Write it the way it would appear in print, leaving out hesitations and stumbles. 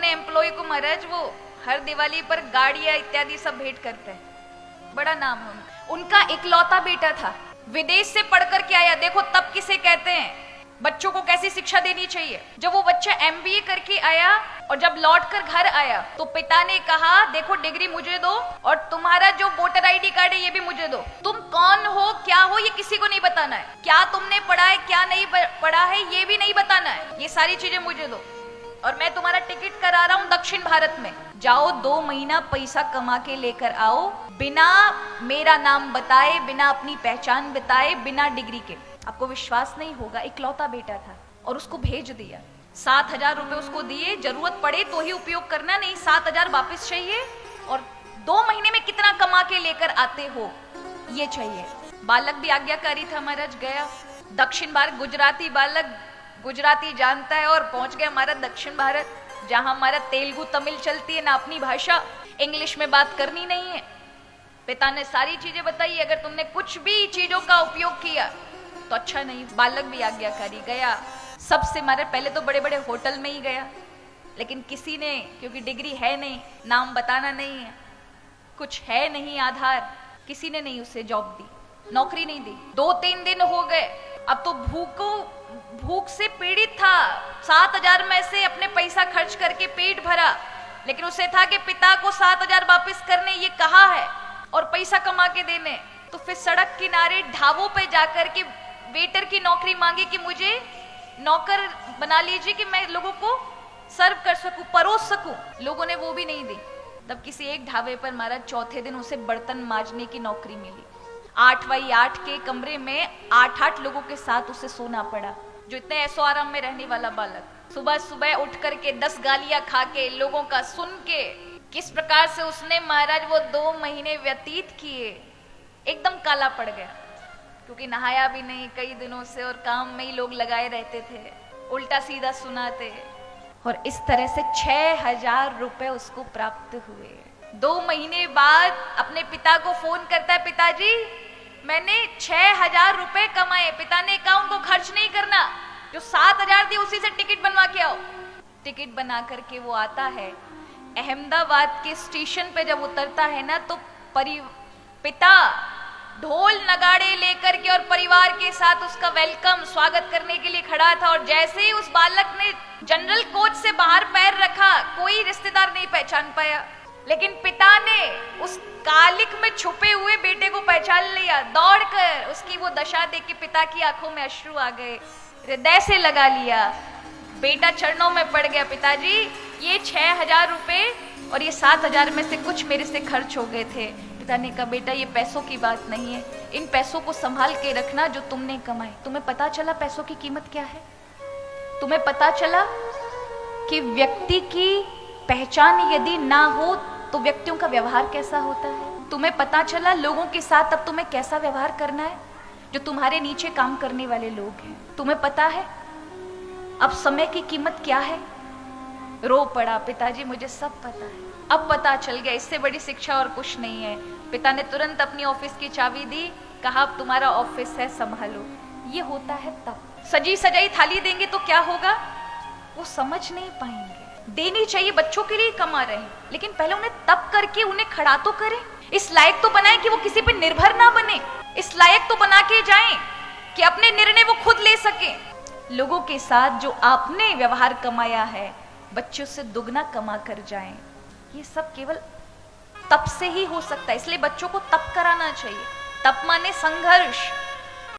अपने एम्प्लॉय को महाराज वो हर दिवाली पर गाड़ियां इत्यादि सब भेंट करते हैं, बड़ा नाम है उनका इकलौता बेटा था, विदेश से पढ़ करके आया। देखो तब किसे कहते हैं बच्चों को कैसी शिक्षा देनी चाहिए। जब वो बच्चा एमबीए करके आया और जब लौटकर घर आया तो पिता ने कहा देखो डिग्री मुझे दो और तुम्हारा जो वोटर आईडी कार्ड है ये भी मुझे दो। तुम कौन हो क्या हो ये किसी को नहीं बताना है, क्या तुमने पढ़ा है क्या नहीं पढ़ा है ये भी नहीं बताना है, ये सारी चीजें मुझे दो और मैं तुम्हारा टिकट करा रहा हूँ दक्षिण भारत में, जाओ 2 महीना पैसा कमा के लेकर आओ, बिना मेरा नाम बताए, बिना अपनी पहचान बताए, बिना डिग्री के। आपको विश्वास नहीं होगा, इकलौता बेटा था और उसको भेज दिया। 7,000 रुपए उसको दिए, जरूरत पड़े तो ही उपयोग करना, नहीं 7,000 वापस चाहिए और 2 महीने में कितना कमा के लेकर आते हो ये चाहिए। बालक भी आज्ञाकारी था महाराज, गया दक्षिण भारत, गुजराती बालक गुजराती जानता है और पहुंच गया हमारा दक्षिण भारत, जहां हमारा तेलुगु तमिल चलती है ना, अपनी भाषा, इंग्लिश में बात करनी नहीं है। पिता ने सारी चीजें बताई, अगर तुमने कुछ भी चीजों का उपयोग किया तो अच्छा नहीं। बालक भी आज्ञाकारी गया, सबसे मारे पहले तो बड़े बड़े होटल में ही गया, लेकिन किसी ने, क्योंकि डिग्री है नहीं, नाम बताना नहीं है, कुछ है नहीं आधार, किसी ने नहीं उसे जॉब दी, नौकरी नहीं दी। 2-3 दिन हो गए, अब तो भूख से पीड़ित था, 7,000 में से अपने पैसा खर्च करके पेट भरा, लेकिन उसे था कि पिता को 7,000 वापस करने ये कहा है और पैसा कमा के देने। तो फिर सड़क किनारे ढाबों पे जाकर के वेटर की नौकरी मांगी कि मुझे नौकर बना लीजिए कि मैं लोगों को सर्व कर सकूं, परोस सकूं। लोगों ने वो भी नहीं दी। तब किसी एक ढाबे पर महाराज चौथे दिन उसे बर्तन मांजने की नौकरी मिली। 8x8 के कमरे में 8-8 लोगों के साथ उसे सोना पड़ा, जो इतने ऐसो आराम में रहने वाला बालक। सुबह सुबह उठ करके 10 गालियां खा के, लोगों का सुन के, किस प्रकार से उसने महाराज वो 2 महीने व्यतीत किए, एकदम काला पड़ गया, क्योंकि नहाया भी नहीं कई दिनों से और काम में ही लोग लगाए रहते थे, उल्टा सीधा सुनाते, और इस तरह से 6,000 रुपए उसको प्राप्त हुए। 2 महीने बाद अपने पिता को फोन करता है, पिताजी मैंने 6,000 रुपए कमाए। पिता ने कहा उनको खर्च नहीं करना, जो 7,000 दिए उसी से टिकट बनवा के आओ। टिकट बना करके वो आता है, अहमदाबाद के स्टेशन पे जब उतरता है ना, तो पिता ढोल नगाड़े लेकर के और परिवार के साथ उसका वेलकम स्वागत करने के लिए खड़ा था। और जैसे ही उस बालक ने जनरल कोच से बाहर पैर रखा, कोई रिश्तेदार नहीं पहचान पाया, लेकिन पिता ने उस कालिक में छुपे हुए बेटे को पहचान लिया। दौड़कर उसकी वो दशा देख के पिता की आंखों में अश्रु आ गए, हृदय से लगा लिया। बेटा चरणों में पड़ गया, पिताजी ये 6,000 रुपए और ये 7,000 में से कुछ मेरे से खर्च हो गए थे। पिता ने कहा बेटा ये पैसों की बात नहीं है, इन पैसों को संभाल के रखना जो तुमने कमाए। तुम्हें पता चला पैसों की कीमत क्या है? तुम्हें पता चला कि व्यक्ति की पहचान यदि ना हो तो व्यक्तियों का व्यवहार कैसा होता है? तुम्हें पता चला लोगों के साथ अब तुम्हें कैसा व्यवहार करना है, जो तुम्हारे नीचे काम करने वाले लोग हैं? तुम्हें पता है अब समय की कीमत क्या है? रो पड़ा, पिताजी मुझे सब पता है, अब पता चल गया, इससे बड़ी शिक्षा और कुछ नहीं है। पिता ने तुरंत अपनी ऑफिस की चाबी दी, कहा अब तुम्हारा ऑफिस है, संभालो। ये होता है तब। सजी सजाई थाली देंगे तो क्या होगा? वो समझ नहीं पाएंगे। देनी चाहिए, बच्चों के लिए कमा रहे हैं, लेकिन पहले उन्हें तब करके उन्हें खड़ा तो करें, इस लायक तो बनाए कि वो किसी पे निर्भर ना बने, इस लायक तो बना के जाएं कि अपने निर्णय वो खुद ले सके। लोगों के साथ जो आपने व्यवहार कमाया है, बच्चों से दुगना कमा कर जाएं। ये सब केवल तप से ही हो सकता है, इसलिए बच्चों को तप कराना चाहिए। तप माने संघर्ष,